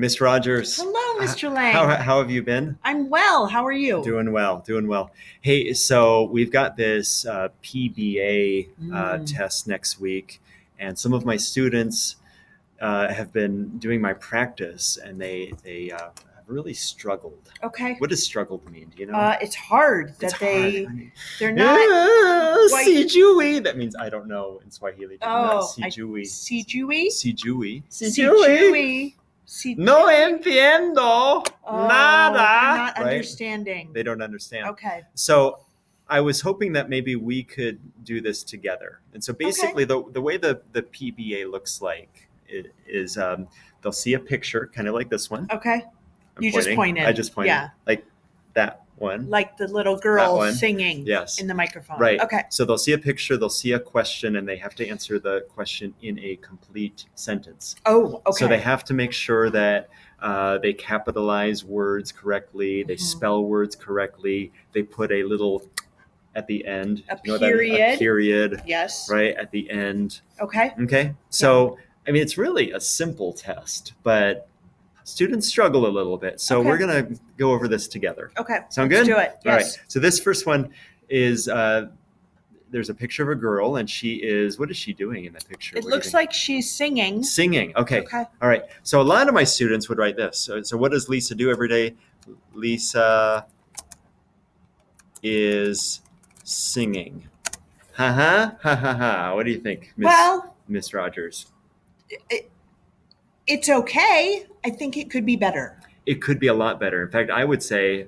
Miss Rogers. Hello, Mr. Lang. How have you been? I'm well. How are you? Doing well. Hey, so we've got this PBA test next week, and some of my students have been doing my practice, and they have really struggled. Okay. What does struggled mean? Do you know? It's hard that It's hard. they're not. Like- Sijui. That means I don't know in Swahili. Sijui. Sijui. Sijui. Sijui. No entiendo Oh, nada. they're not Right? understanding. They don't understand. Okay. So I was hoping that maybe we could do this together. And so basically the way the PBA looks like is they'll see a picture kind of like this one. Okay. I'm You pointing. just pointed. I just pointed. Yeah. Like that one. Like the little That girl one. singing Yes. in the microphone. Right. Okay. So they'll see a picture, they'll see a question, and they have to answer the question in a complete sentence. Oh, okay. So they have to make sure that they capitalize words correctly, they spell words correctly, they put a little at the end. A You know what that is? period. A period, Yes. right, at the end. Okay. Okay? So, I mean, it's really a simple test, but students struggle a little bit. So Okay. we're going to go over this together. Okay. Sound Let's good? do it. All Yes. right. So this first one is there's a picture of a girl, and what is she doing in that picture? It looks like she's singing. Singing. Okay. Okay. All right. So a lot of my students would write this. So what does Lisa do every day? Lisa is singing. Ha ha ha ha ha. What do you think, Miss Rogers? It's okay. I think it could be better. It could be a lot better. In fact, I would say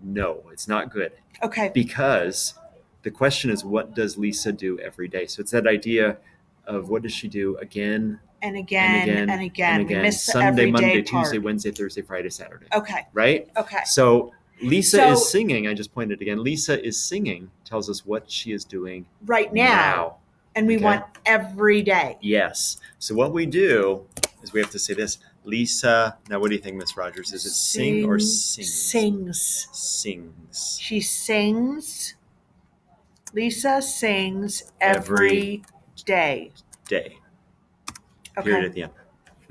no, it's not good. Okay. Because the question is, what does Lisa do every day? So it's that idea of what does she do again And again. We miss the Sunday, everyday Monday, part. Tuesday, Wednesday, Thursday, Friday, Saturday. Okay. Right? Okay. So Lisa So- is singing. I just pointed again. Lisa is singing tells us what she is doing Right now. And we Okay. want every day. Yes. So what we do is we have to say this. Lisa, now what do you think, Miss Rogers? Is it sing or sings? Sings. Sings. She sings. Lisa sings every day. Day. Okay. Period at the end.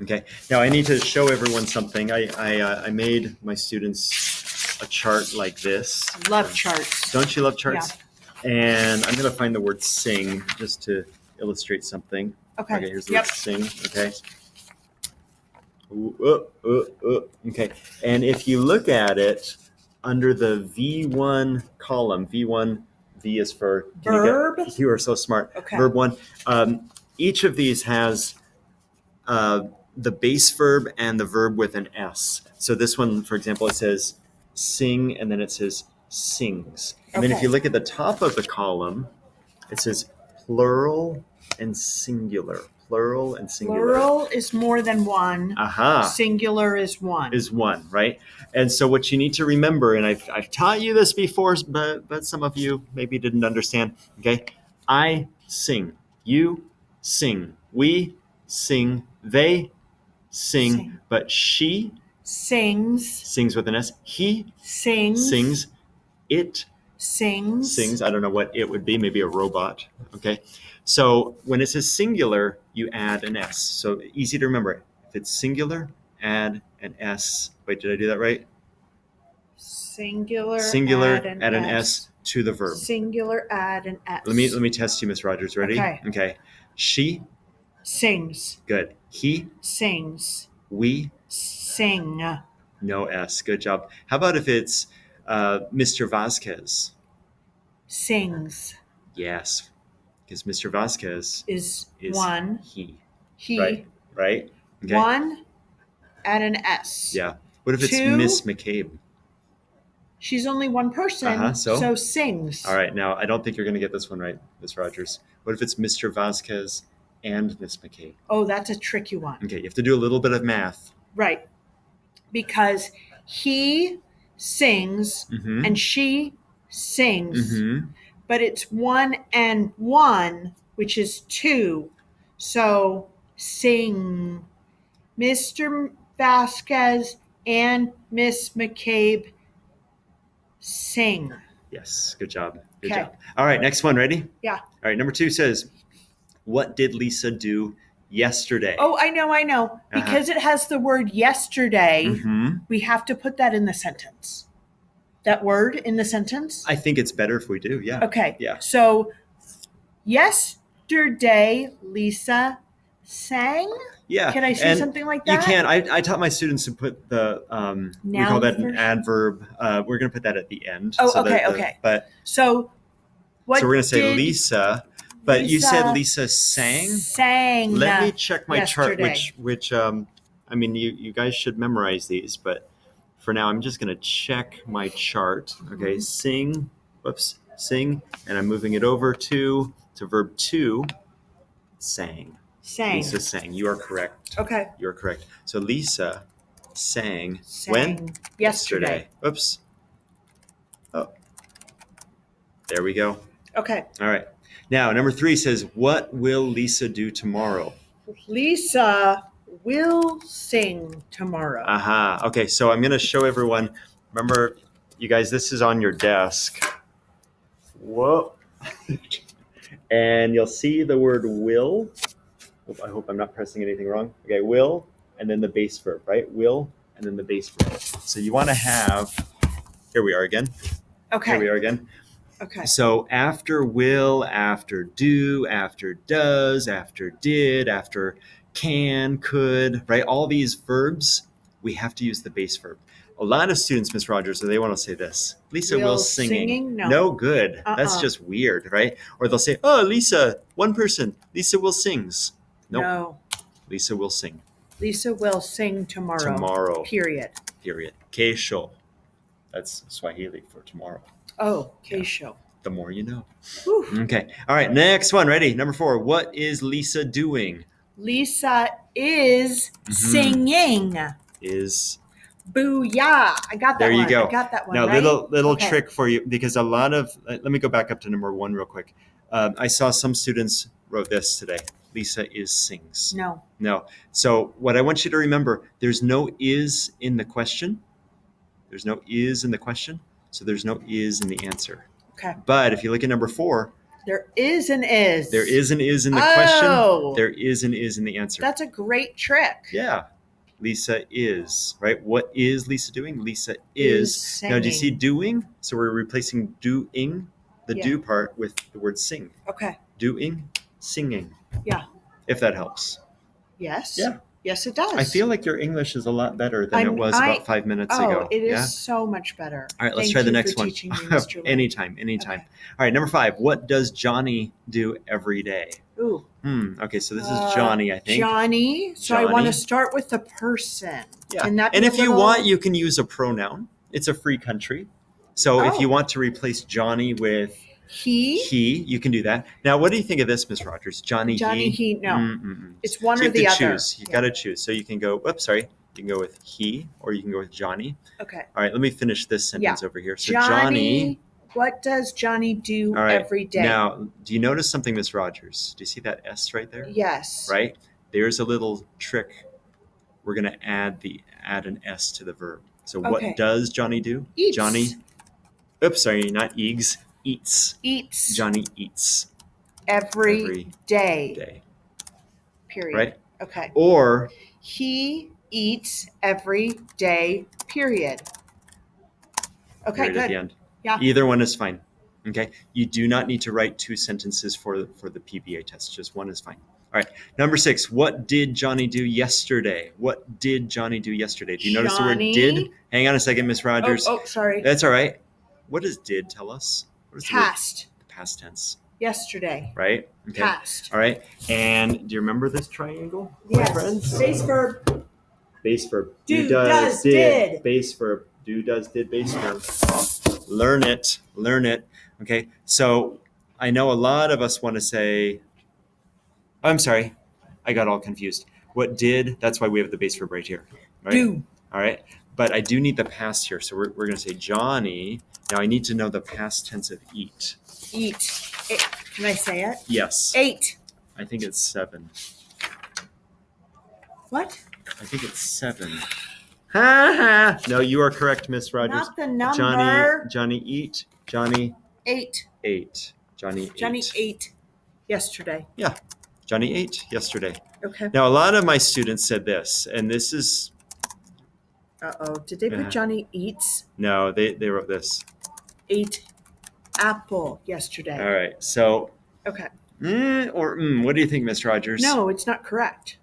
Okay. Now I need to show everyone something. I made my students a chart like this. Love charts. Don't you love charts? And I'm going to find the word sing just to illustrate something. Okay. Here's the word sing. Okay. Okay. And if you look at it under the V1 column, V1, V is for Verb. You are so smart. Okay. Verb 1. Each of these has the base verb and the verb with an S. So this one, for example, it says sing, and then it says sings. And then if Okay. you look at the top of the column, it says plural and singular. Plural and singular. Plural is more than one. Aha. Singular is one. Is one, right? And so what you need to remember, and I've taught you this before, but some of you maybe didn't understand. Okay, I sing, you sing, we sing, they sing. But she Sings. with an S. He Sings. sings. It Sings. sings. I don't know what it would be. Maybe a robot. Okay. So when it says singular, you add an S. So easy to remember. If it's singular, add an S. Wait, did I do that right? Singular. Singular, add an S to the verb. Singular, add an S. Let me test you, Miss Rogers. Ready? Okay. She. Sings. Good. He. Sings. We. Sing. No S. Good job. How about if it's Mr. Vasquez? Sings. Yes. Because Mr. Vasquez Is is one. he. He. Right? Okay. One, add an S. Yeah. What if it's Two. Miss McCabe? She's only one person, so sings. All right. Now, I don't think you're going to get this one right, Miss Rogers. What if it's Mr. Vasquez and Miss McCabe? Oh, that's a tricky one. Okay. You have to do a little bit of math. Right. Because he sings Mm-hmm. and she sings, Mm-hmm. but it's one and one, which is two. So sing. Mr. Vasquez and Miss McCabe sing. Yes. Good job. Good Okay. job. All right. Next one. Ready? Yeah. All right. Number 2 says, what did Lisa do yesterday. Oh, I know. Because it has the word yesterday, Mhm. we have to put that in the sentence. That word in the sentence? I think it's better if we do. Yeah. Okay. Yeah. So yesterday, Lisa sang? Yeah. Can I say something like that? You can. I taught my students to put the we call that an adverb. We're going to put that at the end. Oh, okay. But so we're going to say Lisa. But you said Lisa sang. Sang. Let me check my yesterday. chart. Which I mean, you guys should memorize these. But for now, I'm just going to check my chart. Okay, sing. Whoops, sing, and I'm moving it over to verb 2. Sang. Lisa sang. You are correct. Okay. You are correct. So Lisa sang when? Yesterday. Oops. Oh. There we go. Okay. All right. Now, number 3 says, what will Lisa do tomorrow? Lisa will sing tomorrow. Aha. Okay, so I'm going to show everyone. Remember, you guys, this is on your desk. Whoa. And you'll see the word will. I hope I'm not pressing anything wrong. Okay, will, and then the base verb, right? Will, and then the base verb. So you want to have, here we are again. Okay. Here we are again. Okay. So after will, after do, after does, after did, after can, could, right? All these verbs, we have to use the base verb. A lot of students, Miss Rogers, they want to say this. Lisa will singing. No good. That's just weird, right? Or they'll say, oh, Lisa, one person. Lisa will sings. Nope. No. Lisa will sing. Lisa will sing tomorrow. Tomorrow. Period. Kesho. That's Swahili for tomorrow. Oh, kesho. Yeah. The more you know. Whew. Okay. All right. Next one. Ready? Number 4. What is Lisa doing? Lisa is singing. Is. Booyah. I got that there one. You go. I got that one. Now, right? little trick for you, because a lot of, let me go back up to number 1 real quick. I saw some students wrote this today. Lisa is sings. No. So what I want you to remember, there's no is in the question. There's no is in the question. So there's no is in the answer. Okay. But if you look at number 4, there is an is. There is an is in the question. There is an is in the answer. That's a great trick. Yeah. Lisa is, right? What is Lisa doing? Lisa is. Now, do you see doing? So we're replacing doing, the do part, with the word sing. Okay. Doing, singing. Yeah. If that helps. Yes. Yeah. Yes, it does. I feel like your English is a lot better than it was about 5 minutes ago. It is so much better. All right, let's try the next one. Anytime. Okay. All right, number 5. What does Johnny do every day? Ooh. Okay, so this is Johnny, I think. Johnny. So I want to start with the person. Yeah. And if you want, you can use a pronoun. It's a free country. So if you want to replace Johnny with he, you can do that. Now, what do you think of this, Miss Rogers? Johnny, he, no. It's one or the other. Choose. You got to choose. So you can go, you can go with he, or you can go with Johnny. Okay. All right, let me finish this sentence over here. So Johnny, what does Johnny do every day? Now, do you notice something, Miss Rogers? Do you see that S right there? Yes. Right? There's a little trick. We're going to add an S to the verb. So what does Johnny do? Eats. Johnny, not eats. Eats. Johnny eats. Every day. Period. Right? Okay. Or he eats every day. Period. Okay, good. At the end. Yeah. Either one is fine. Okay. You do not need to write 2 sentences for the PBA test. Just one is fine. All right. Number 6. What did Johnny do yesterday? What did Johnny do yesterday? Do you notice the word did? Hang on a second, Miss Rogers. Oh, sorry. That's all right. What does did tell us? What is past. The past tense. Yesterday. Right? Okay. Past. All right. And do you remember this triangle, yes. my friends? Base verb. Base verb. Do, does, did. Base verb. Do, does, did, base verb. Learn it. Okay. So I know a lot of us want to say, I'm sorry, I got all confused. What did, that's why we have the base verb right here. Right? Do. All right. But I do need the past here. So we're going to say Johnny. Now I need to know the past tense of eat. Eat. Can I say it? Yes. 8. I think it's 7. What? I think it's 7. Ha ha! No, you are correct, Miss Rogers. Not the number. Johnny eat. Johnny 8. Johnny ate yesterday. Yeah. Johnny ate yesterday. Okay. Now, a lot of my students said this, and this is, Uh-oh. Did they put Johnny eats no, they wrote this. ate apple yesterday? All right. So, Okay. what do you think, Miss Rogers? No, it's not correct.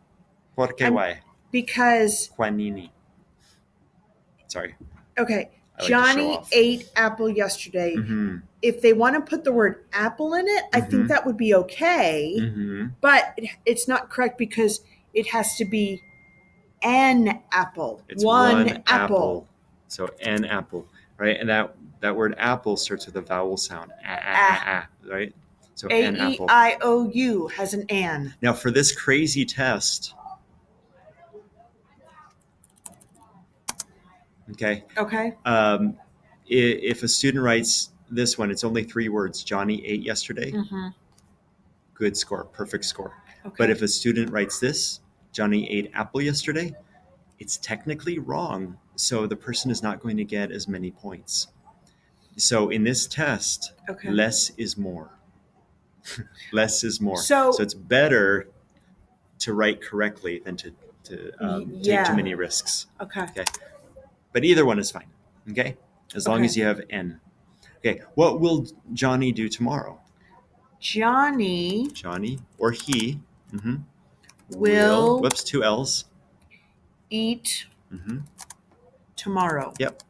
Por qué? Why? Because, Juanini. Sorry. okay, I like to show Johnny off. ate apple yesterday. Mm-hmm. If they want to put the word apple in it, I think that would be okay. Mm-hmm. But it's not correct because it has to be an apple. It's one apple. So an apple, right? And that word apple starts with a vowel sound. Right? So an apple. A-E-I-O-U has an an. Now for this crazy test, okay, Okay. if a student writes this one, it's only 3 words. Johnny ate yesterday. Mm-hmm. Good score, perfect score. Okay. But if a student writes this, Johnny ate apple yesterday, it's technically wrong. So the person is not going to get as many points. So in this test, Okay. less is more. Less is more. So it's better to write correctly than to take too many risks. Okay. Okay. But either one is fine. Okay. As long as you have N. Okay. What will Johnny do tomorrow? Johnny or he will whoops, 2 L's. Eat tomorrow. Yep.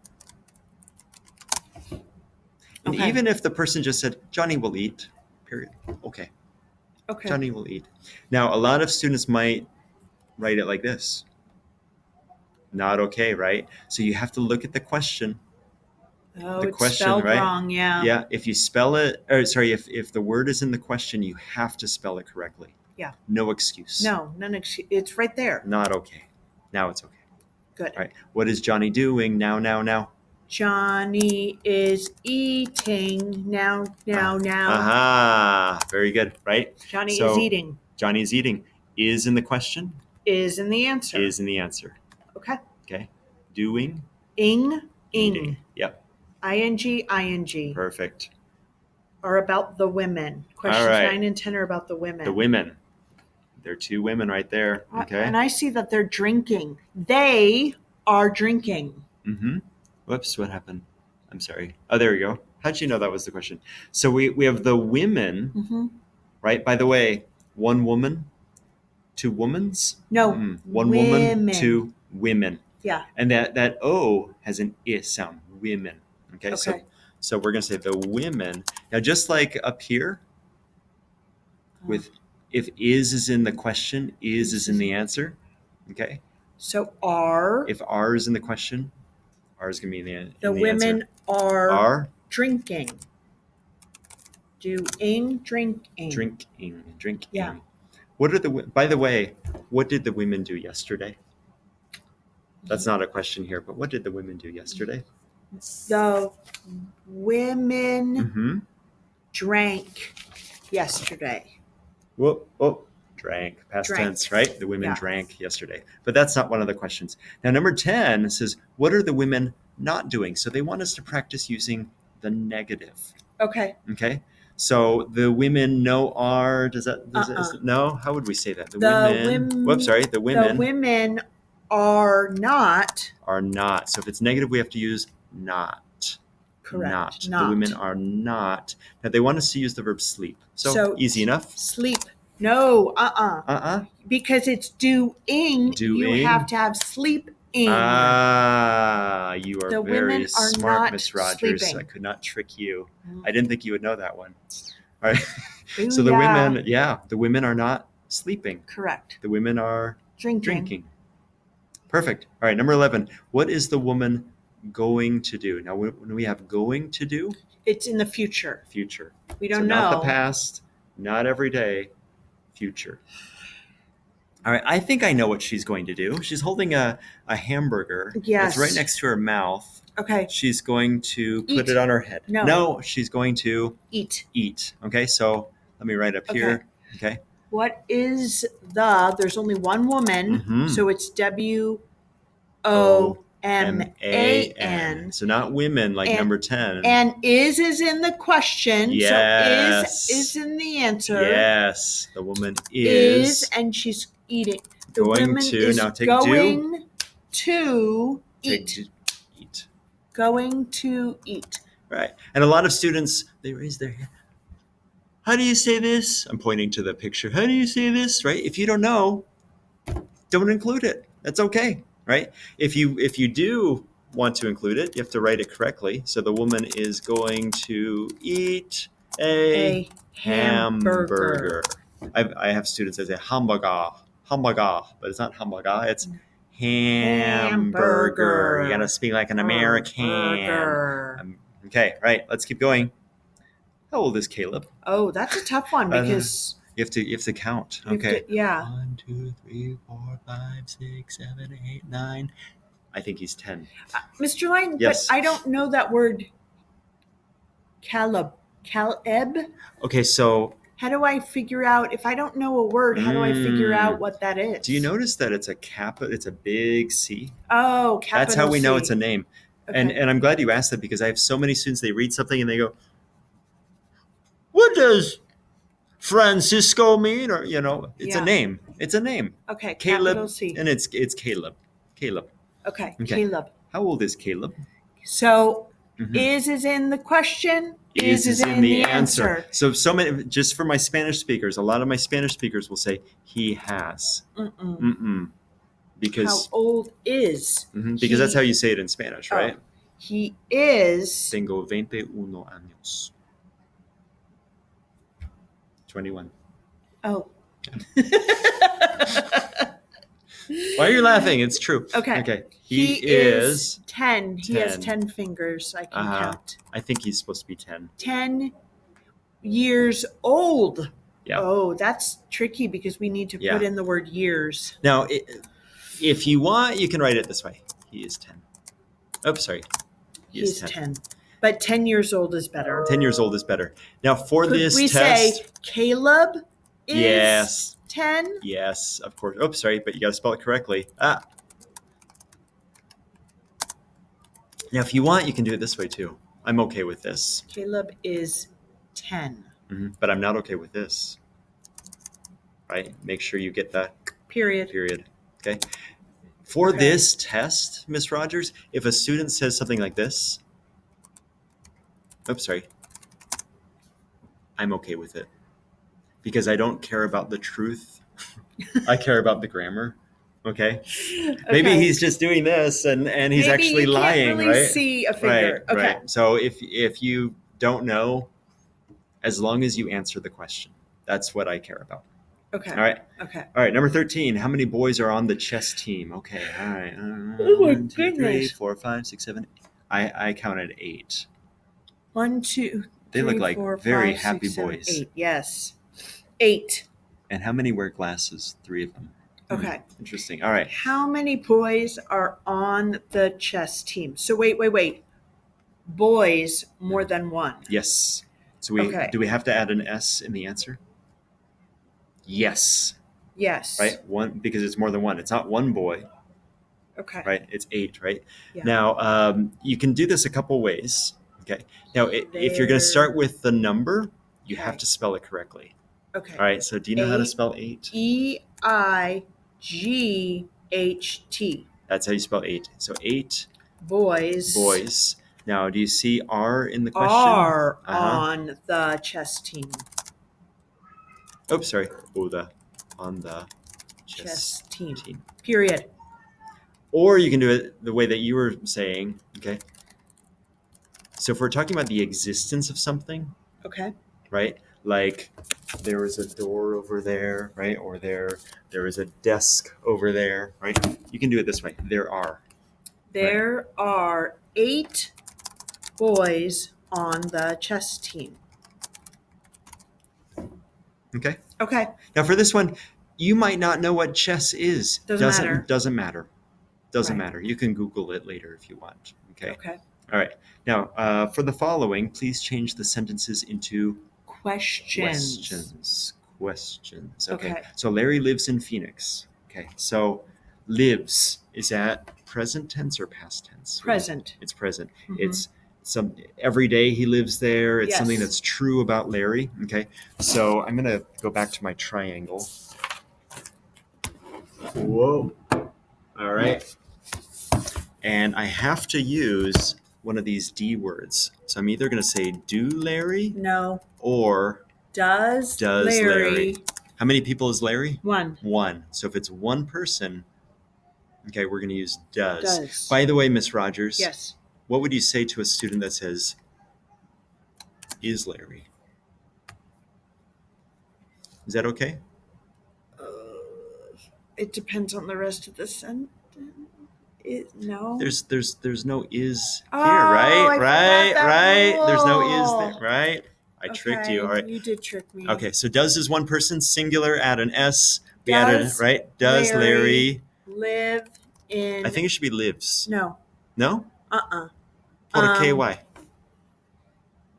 And Okay. even if the person just said, Johnny will eat, period. Okay. Johnny will eat. Now, a lot of students might write it like this. Not okay, right? So you have to look at the question. Oh, The it's question, spelled right? wrong, yeah. Yeah, if you spell it, or sorry, if the word is in the question, you have to spell it correctly. Yeah. No excuse. No, it's right there. Not okay. Now it's okay. Good. All right. What is Johnny doing now? Johnny is eating now. Aha. Very good, right? Johnny is eating. Johnny is eating. Is in the question. Is in the answer. Is in the answer. Okay. Okay. Doing. Ing. Eating. Yep. ing. Perfect. Are about the women. Questions 9 and 10 are about the women. The women. There are 2 women right there. Okay. And I see that they're drinking. They are drinking. Mm-hmm. Whoops, what happened? I'm sorry. Oh, there we go. How'd you know that was the question? So we have the women, right? By the way, 1 woman, 2 womans? No. 1 women. woman, 2 women. Yeah. And that O has an I sound. Women. Okay. So we're going to say the women. Now, just like up here, with if is in the question, is in the answer. Okay. So are. If are is in the question, are is going to be in the women answer. are drinking. Drinking. Yeah. By the way, what did the women do yesterday? That's not a question here, but what did the women do yesterday? The women drank yesterday. Drank. Past tense, right? The women drank yesterday. But that's not one of the questions. Now, number 10 says, what are the women not doing? So they want us to practice using the negative. Okay. So the women are, does that no? How would we say that? The women are not. Are not. So if it's negative, we have to use not. Correct. Not. The women are not. Now they want us to use the verb sleep. So easy enough. Sleep. No. Because it's doing. You have to have sleep. You are very smart, Miss Rogers. Sleeping. I could not trick you. I didn't think you would know that one. All right. So the women are not sleeping. Correct. The women are drinking. Perfect. All right. Number 11. What is the woman going to do? Now, when we have going to do, it's in the future. Future. We don't know. Not the past, not every day, future. All right, I think I know what she's going to do. She's holding a hamburger. Yes. It's right next to her mouth. Okay. She's going to put it on her head. No, she's going to eat. Okay, so let me write up here. Okay. What is there's only one woman, so it's W-O M-A-N. So not women like number 10. And is in the question. Yes. So is in the answer. Yes. The woman is. And she's eating. The going woman to. is Now take going to eat. Eat. Going to eat. Right. And a lot of students, they raise their hand. How do you say this? I'm pointing to the picture. How do you say this? Right? If you don't know, don't include it. That's okay. Right? If you do want to include it, you have to write it correctly. So the woman is going to eat a hamburger. I have students that say hamburger, but it's not hamburger. It's hamburger. You got to speak like an American. Okay, right. Let's keep going. How old is Caleb? Oh, that's a tough one because you have to count. Okay. Yeah. 1, 2, 3, 4, 5, 6, 7, 8, 9. I think he's 10. Mr. Lang, yes. But I don't know that word. Caleb. Okay, so how do I figure out if I don't know a word? How do I figure out what that is? Do you notice that it's a big C? Oh, capital That's how we know C. it's a name. Okay. And I'm glad you asked that because I have so many students. They read something and they go, "What does Francisco mean?" Or it's a name. It's a name. Okay. Caleb, capital C. and it's Caleb. Okay. Caleb. How old is Caleb? So is in the question. Is in the answer. So many, just for my Spanish speakers, a lot of my Spanish speakers will say he has. Because how old is? Because that's how you say it in Spanish, right? He is. Tengo 21 años. 21. Oh. Why are you laughing? It's true. Okay. He is 10. He has 10 fingers. I can count. I think he's supposed to be 10. 10 years old. Yeah. Oh, that's tricky because we need to put in the word years. Now, if you want, you can write it this way. He is 10. Oh, sorry. He is 10. But 10 years old is better. 10 years old is better. Now, for this we test. Say Caleb is 10? Yes, of course. Oh, sorry, but you got to spell it correctly. Now, if you want, you can do it this way too. I'm okay with this. Caleb is 10. But I'm not okay with this. Right? Make sure you get that period. Okay? For this test, Miss Rogers, if a student says something like this, I'm okay with it. Because I don't care about the truth. I care about the grammar. Okay? Maybe he's just doing this and he's actually lying, can't really see a figure. Right. So if you don't know, as long as you answer the question, that's what I care about. Okay. All right. Okay. All right. Number 13. How many boys are on the chess team? Okay. All right. Oh my 1, 2, 3, goodness. 4, 5, 6, 7. I counted 8. 1, 2. They 3, look like 4, very 5, happy 6, 7, boys. 8. Yes. 8. And how many wear glasses? 3 of them. Okay. Interesting. All right. How many boys are on the chess team? So wait. Boys, more than one. Yes. So do we have to add an S in the answer? Yes. Yes. Right? One, because it's more than one. It's not one boy. Okay. Right? It's 8, right? Yeah. Now, you can do this a couple ways. Okay. Now, if you're going to start with the number, you have to spell it correctly. Okay. All right. So do you know how to spell 8? EIGHT. That's how you spell 8. So 8. Boys. Now, do you see R in the question? Are on the chess team. Oh, sorry. On the chess team. Period. Or you can do it the way that you were saying. Okay. So if we're talking about the existence of something. Okay. Right? Like there is a door over there, right? Or there is a desk over there, right? You can do it this way. There are. There are 8 boys on the chess team. Okay. Now for this one, you might not know what chess is. Doesn't matter. Doesn't matter. You can Google it later if you want. Okay. All right. Now, for the following, please change the sentences into questions. Okay. So Larry lives in Phoenix. Okay. So lives, is that present tense or past tense? Present. It's present. Mhm. It's every day he lives there. It's Yes. something that's true about Larry. Okay. So I'm going to go back to my triangle. Whoa. All right. And I have to use one of these D words. So I'm either going to say do Larry No. or Does does Larry. Larry. How many people is Larry? One. One. So if it's one person, okay, we're going to use does. Does. By the way, Miss Rogers, Yes. what would you say to a student that says, is Larry? Is that okay? It depends on the rest of the sentence. No. There's no is Oh, here, right? I forgot that Right. There's no is rule. there, right? I tricked you. All right. You did trick me. Okay, so does is one person, singular, add an S. We Does added, right? Does Larry live in... I think it should be lives. No. No? Uh-uh. Por qué? Why?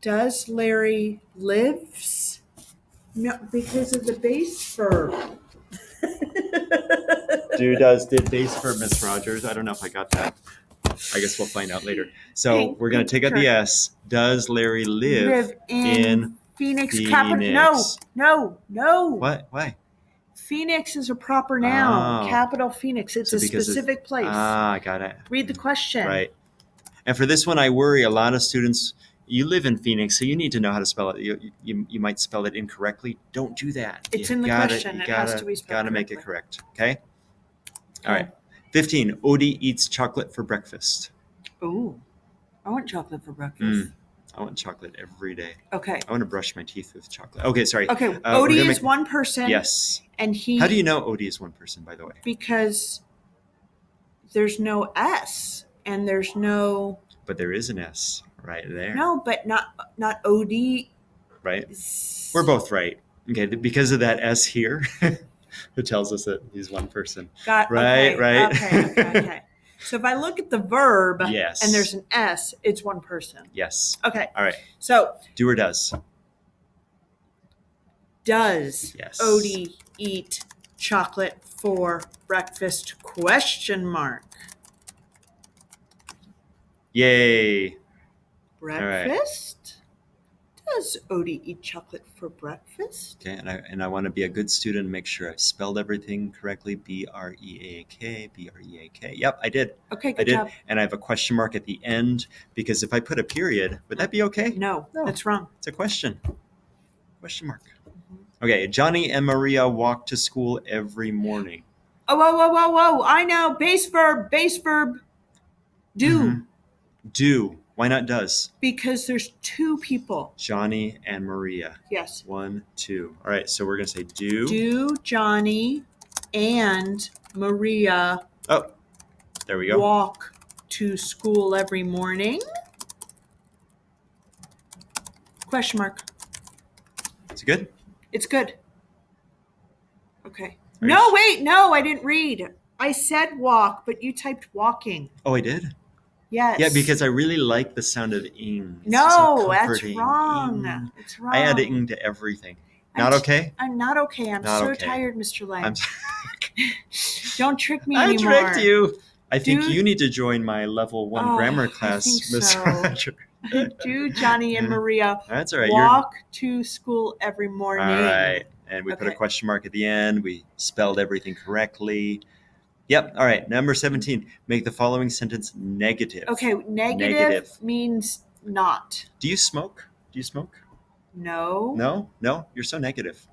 Does Larry lives? No, because of the base verb. Do, does, did, base verb, Miss Rogers. I don't know if I got that. I guess we'll find out later. So Okay, we're going to take out the S. Does Larry live in Phoenix? Phoenix? No. What? Why? Phoenix is a proper noun. Oh. Capital Phoenix. It's So a because specific place. I got it. Read the question. Right. And for this one, I worry a lot of students. You live in Phoenix, so you need to know how to spell it. You might spell it incorrectly. Don't do that. It's You in the gotta- question. you It gotta, has to be spelled Gotta make it correctly. correct. Okay. All right. 15. Odie eats chocolate for breakfast. Ooh, I want chocolate for breakfast. I want chocolate every day. Okay. I want to brush my teeth with chocolate. Okay, sorry. Okay. we're Odie gonna is one person. Yes. And he. How do you know Odie is one person, by the way? Because there's no S and there's no. But there is an S right there. No, but not Odie. Right? We're both right. Okay, because of that S here, it tells us that he's one person. Right. Right. Okay. So if I look at the verb Yes. and there's an S, it's one person. Yes. Okay. All right. So Do or does? does Yes. Odie eat chocolate for breakfast? ? Yay. Breakfast? Does Odie eat chocolate for breakfast? Okay, and I want to be a good student and make sure I spelled everything correctly. B-R-E-A-K. Yep, I did. Okay, I good did. job. And I have a question mark at the end because if I put a period, would that be okay? No, that's wrong. It's a question. Question mark. Okay, Johnny and Maria walk to school every morning. Oh, whoa. I know. Base verb. Do. Mhm. Do. Why not does? Because there's two people. Johnny and Maria. Yes. 1, 2. All right, so we're going to say do. Do Johnny and Maria Oh, there we go. walk to school every morning? ? Is it good? It's good. Okay. Are you No, s- wait. No, I didn't read. I said walk, but you typed walking. Oh, I did? Yes. Yeah, because I really like the sound of ing. It's No, so that's comforting. wrong. Ing. It's wrong. I add ing to everything. I'm Not t- okay? I'm not okay. I'm Not so okay. tired, Mr. Lang. I'm Don't trick me I anymore. tricked you. I think Dude. you need to join my level 1 Oh, grammar I class, think Miss so. Roger. Do Johnny and Maria That's all right. walk to school every morning? All right. And we put a Okay. question mark at the end. We spelled everything correctly. Yep. All right. Number 17. Make the following sentence negative. Okay, negative means not. Do you smoke? No. No? You're so negative.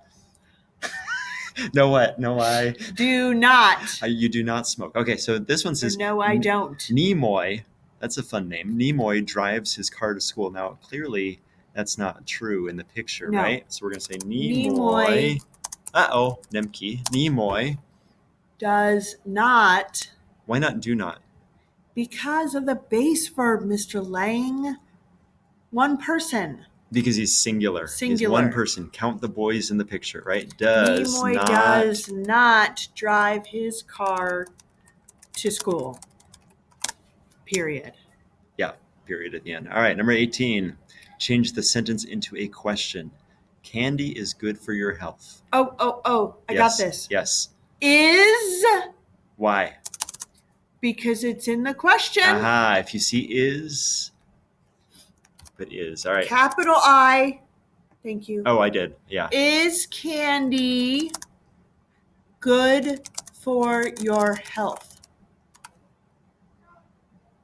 No what? No, I. Do not. You do not smoke. Okay, so this one says No, I don't. Nimoy. That's a fun name. Nimoy drives his car to school. Now, clearly, that's not true in the picture, No. right? So we're going to say Nimoy. Nimoy. Uh-oh, Nemki. Nimoy. Does not. Why not do not? Because of the base verb, Mr. Lang. One person. Because he's singular. He's Singular. one person. Count the boys in the picture, right? Does Nimoy not. does not drive his car to school. Period. Yeah, period at the end. All right, number 18. Change the sentence into a question. Candy is good for your health. Oh, I Yes, got this. Yes. Is Why? Because it's in the question. Aha, if you see is, but is. All right. Capital I. Thank you. Oh, I did. Yeah. Is candy good for your health?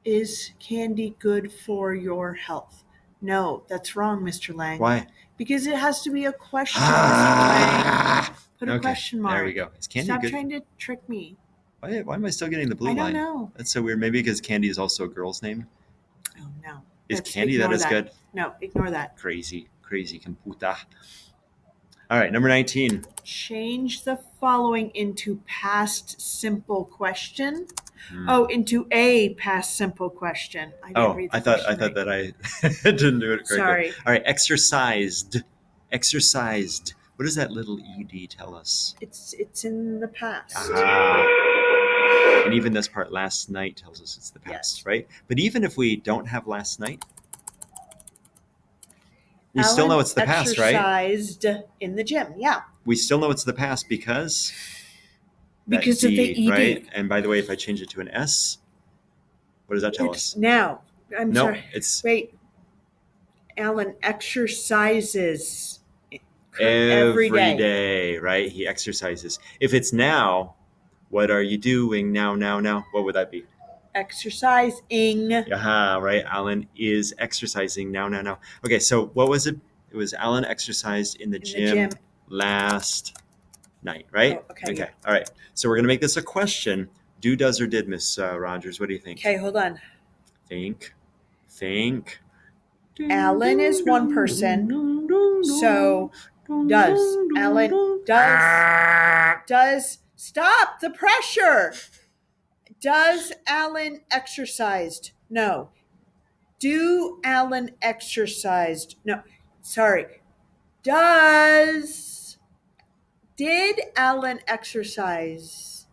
Is candy good for your health? No, that's wrong, Mr. Lang. Why? Because it has to be a question, Mr. Lang. Put a Okay, question mark. there we go. Is candy Stop good? trying to trick me. Why am I still getting the blue I line? don't know. That's so weird. Maybe because Candy is also a girl's name. Oh, no. Is Let's Candy ignore that is good? No, ignore that. Crazy computa. All right, number 19. Change the following into past simple question. Hmm. Oh, into a past simple question. I didn't read the I thought question that right. I didn't do it correctly. Sorry. All right, exercised. What does that little ed tell us? It's in the past. Aha. And even this part, last night, tells us it's the past, Yes. right? But even if we don't have last night, we Alan still know it's the past, right? Exercised in the gym. Yeah. We still know it's the past because Because that of the D, ed. right? And by the way, if I change it to an S, what does that tell us? Now. I'm No, sorry. it's Wait. Alan exercises every day. day, right? He exercises. If it's now, what are you doing now? What would that be? Exercising. Aha, right? Alan is exercising now. Okay, so what was it? It was Alan exercised in the gym last night, right? Oh, okay. Yeah. All right. So we're going to make this a question. Do, does, or did, Miss Rogers? What do you think? Okay, hold on. Think. Alan is one person. So does. Alan does. Stop the pressure. Does Alan exercised? No. Do Alan exercised? No. Sorry. Did Alan exercise?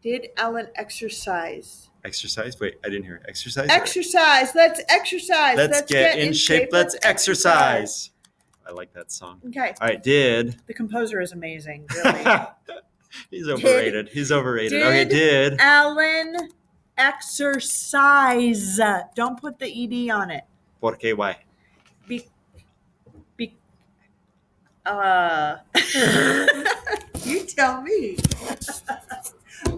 Did Alan exercise? Exercise? Wait, I didn't hear. Exercise? Exercise. Let's exercise. Let's get in shape. Let's exercise. I like that song. Okay. All right, did. The composer is amazing, really. He's overrated. Okay, did. Alan exercise? Don't put the ed on it. ¿Por qué? Why? You tell me.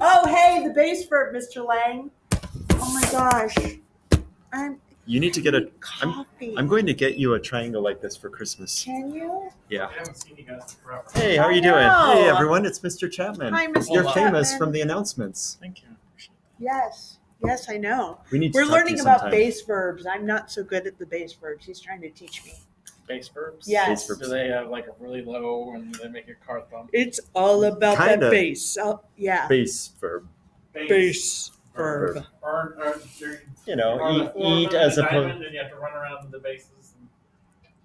Oh, hey, the base verb, Mr. Lang. Oh my gosh. You need to get a coffee. I'm going to get you a triangle like this for Christmas. Can you? Yeah. I haven't seen you guys forever. Hey, how are you doing? Hey, everyone, it's Mr. Chapman. Hi, Mr. You're Chapman. famous from the announcements. Thank you. Yes, I know. We're We're learning about base verbs. I'm not so good at the base verbs. He's trying to teach me. Base verbs? Yes. Base verbs. Do they have like a really low and they make your car thump? It's all about Kinda. that base. Oh, yeah. Base verb. Base verb. Or You know, on the floor eat of as the opposed. diamond and you have to run around the bases. And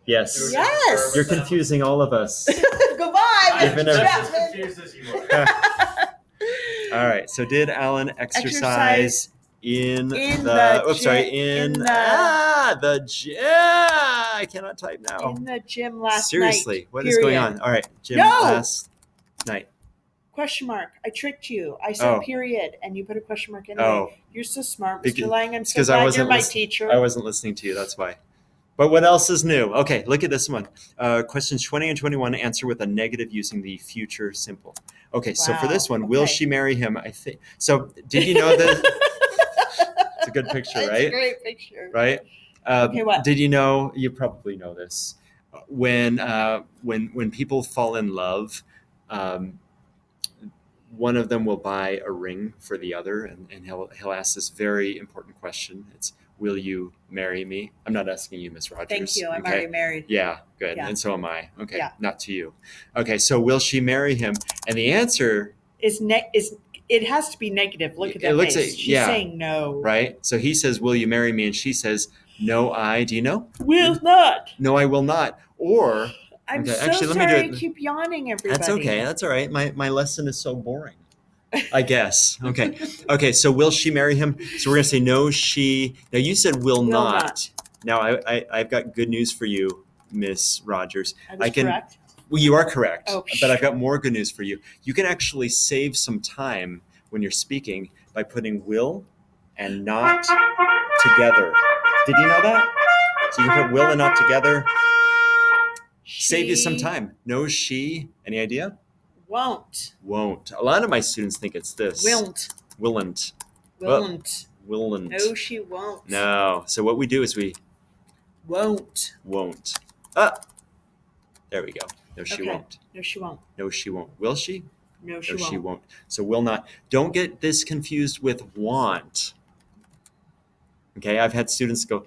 Yes. do a Yes. different verb. You're confusing all of us. Goodbye, I'm Even Mr. if- just as Chapman. confused as you are. All right. So did Alan exercise Exercise in in the? the Oops, sorry. gym- In in the gym. I cannot type now. In the gym last Seriously, night. what is going period. on? All right, gym No! last night. Question mark. I tricked you. I said Oh. period, and you put a question mark anyway. Oh, You're so smart, Mr. Because- Lang. I'm so 'cause I glad wasn't you're my listen- teacher. I wasn't listening to you. That's why. But what else is new? Okay, look at this one. Questions 20 and 21 answer with a negative using the future simple. Okay, so for this Wow, one, will okay. she marry him? I think. So did you know that? It's a good picture, It's right? a great picture. Right? Okay, what? Did you know? You probably know this. When people fall in love, one of them will buy a ring for the other, and he'll ask this very important question. It's, will you marry me? I'm not asking you, Miss Rogers. Thank you. I'm okay? already married. Yeah, good. Yeah. And so am I. Okay, Yeah. not to you. Okay, so will she marry him? And the answer, It has to be negative. Look at It that looks face. like- She's yeah. saying no. right? So he says, will you marry me? And she says, no, do you know? Will not. No, I will not. Or, I'm Okay, so actually, let me do sorry. it. I keep yawning, everybody. that's okay. That's all right. My lesson is so boring. I guess. Okay. Okay. So will she marry him? So we're gonna say no. She. Now you said will not. Now I've got good news for you, Miss Rogers. I was I can- correct. Well, you are correct. Oh, But I've got more good news for you. You can actually save some time when you're speaking by putting will and not together. Did you know that? So you can put will and not together. Save you some She time. No, she. Any idea? Won't. Won't. A lot of my students think it's this. Won't. Willn't. Won't. Willn't. No, she won't. No. So what we do is we Won't. won't. Ah. There we go. No, she Okay. won't. No, she won't. No, she won't. Will she? No, she No, won't. she won't. So will not. Don't get this confused with want. Okay, I've had students go,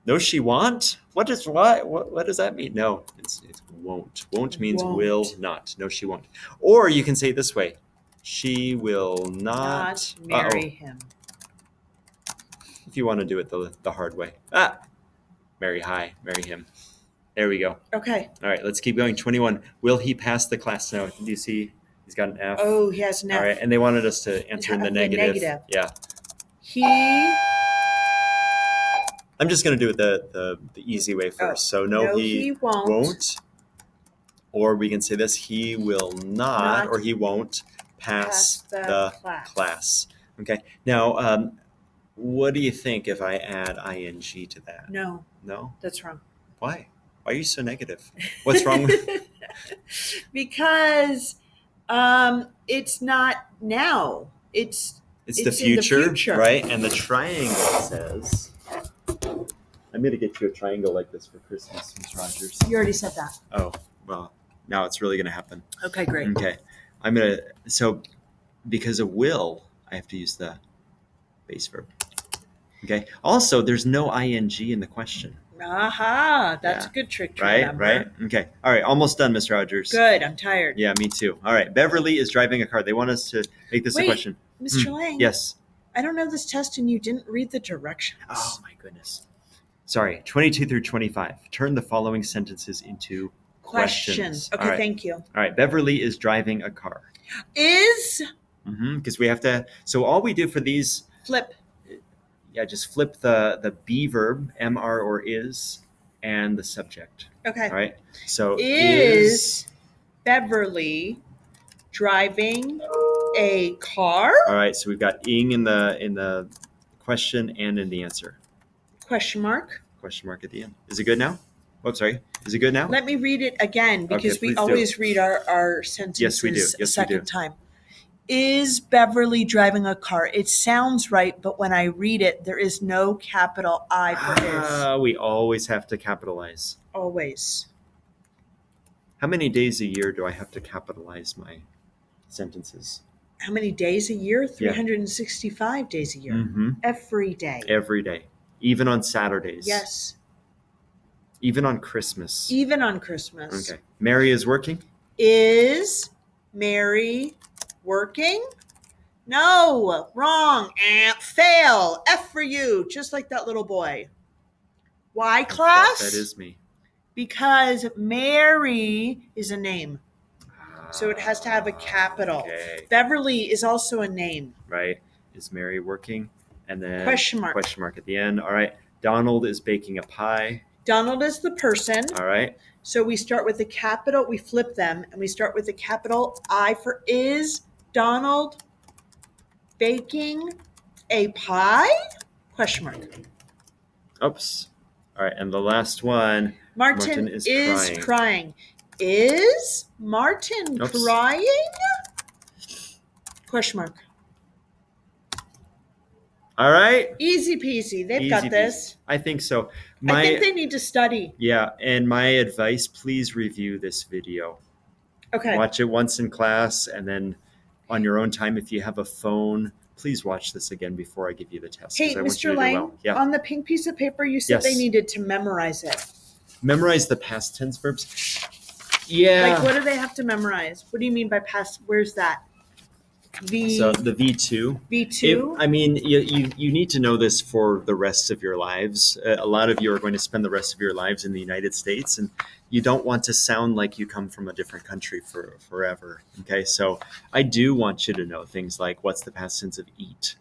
no, she won't? What does that mean? No, it's won't. Won't means Won't. will not. No, she won't. Or you can say it this way. She will not marry him. If you want to do it the hard way. Ah, marry him. There we go. Okay. All right, let's keep going. 21. Will he pass the class now? Do you see he's got an F? Oh, he has an F. All right, and they wanted us to answer in the The negative. negative. Yeah. He. I'm just going to do it the easy way first. So no, he won't. Or we can say this, he will not or he won't pass the class. Okay. Now, what do you think if I add ing to that? No, No? that's wrong. Why? Why are you so negative? What's wrong with Because it's not now. It's It's in the future, future. right? And the triangle says, I'm going to get you a triangle like this for Christmas, Ms. Rogers. You already said that. Oh, well, now it's really going to happen. Okay, great. Okay. So because of will, I have to use the base verb. Okay. Also, there's no ing in the question. Aha, that's Yeah. a good trick to Right? remember. Right? Okay. All right. Almost done, Ms. Rogers. Good, I'm tired. Yeah, me too. All right. Beverly is driving a car. They want us to make this a Wait. question. Mr. Lang, Yes. I don't know this test and you didn't read the directions. Oh, my goodness. Sorry. 22 through 25. Turn the following sentences into questions. Okay, All right. thank you. All right. Beverly is driving a car. Is Because we have to. So all we do for these, flip. just flip the be verb, mr or is, and the subject. Okay. All right. So Is Beverly driving a car? All right. So we've got ing in the question and in the answer. Question mark. Question mark at the end. Is it good now? Whoops, sorry. Is it good now? Let me read it again because Okay, we please do. always read our sentences Yes, we do. a Yes, we second do. time. Is Beverly driving a car? It sounds right, but when I read it, there is no capital I for is. We always have to capitalize. Always. How many days a year do I have to capitalize my sentences? How many days a year? 365 days a year. Mm-hmm. Every day. Every day. Even on Saturdays. Yes. Even on Christmas. Even on Christmas. Okay. Mary is working? Is Mary working? No, wrong. Fail. F for you, just like that little boy. Why, class? That is me. Because Mary is a name. So it has to have a capital. Okay. Beverly is also a name. Right. Is Mary working? And then Question mark. Question mark at the end. All right. Donald is baking a pie. Donald is the person. All right. So we start with the capital, we flip them, and we start with the capital I for is Donald baking a pie? Question mark. Oops. All right. And the last one. Martin is crying. Is Martin Oops. crying? Question mark. All right. Easy peasy. They've Easy got peasy. this. I think so. I think they need to study. Yeah. And my advice, please review this video. Okay. Watch it once in class and then on your own time. If you have a phone, please watch this again before I give you the test. Hey, 'cause I want you Mr. to do Lang, well. Yeah. on the pink piece of paper, you said Yes. they needed to memorize it. Memorize the past tense verbs. Yeah. Like, what do they have to memorize? What do you mean by past? Where's that? So the V2. V2? I mean, you need to know this for the rest of your lives. A lot of you are going to spend the rest of your lives in the United States, and you don't want to sound like you come from a different country for forever. Okay, so I do want you to know things like what's the past tense of eat,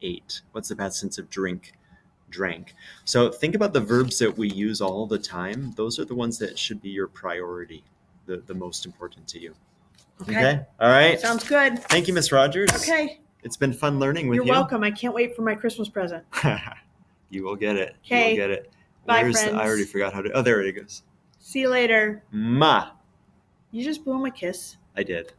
ate. What's the past tense of drink, drank. So think about the verbs that we use all the time. Those are the ones that should be your priority, the most important to you. Okay. All right. Sounds good. Thank you, Miss Rogers. Okay. It's been fun learning with You're you. welcome. I can't wait for my Christmas present. You will get it. You Okay. will get it. Bye, I friends. already forgot how to. Oh, there it goes. See you later. Ma. You just blew him a kiss. I did.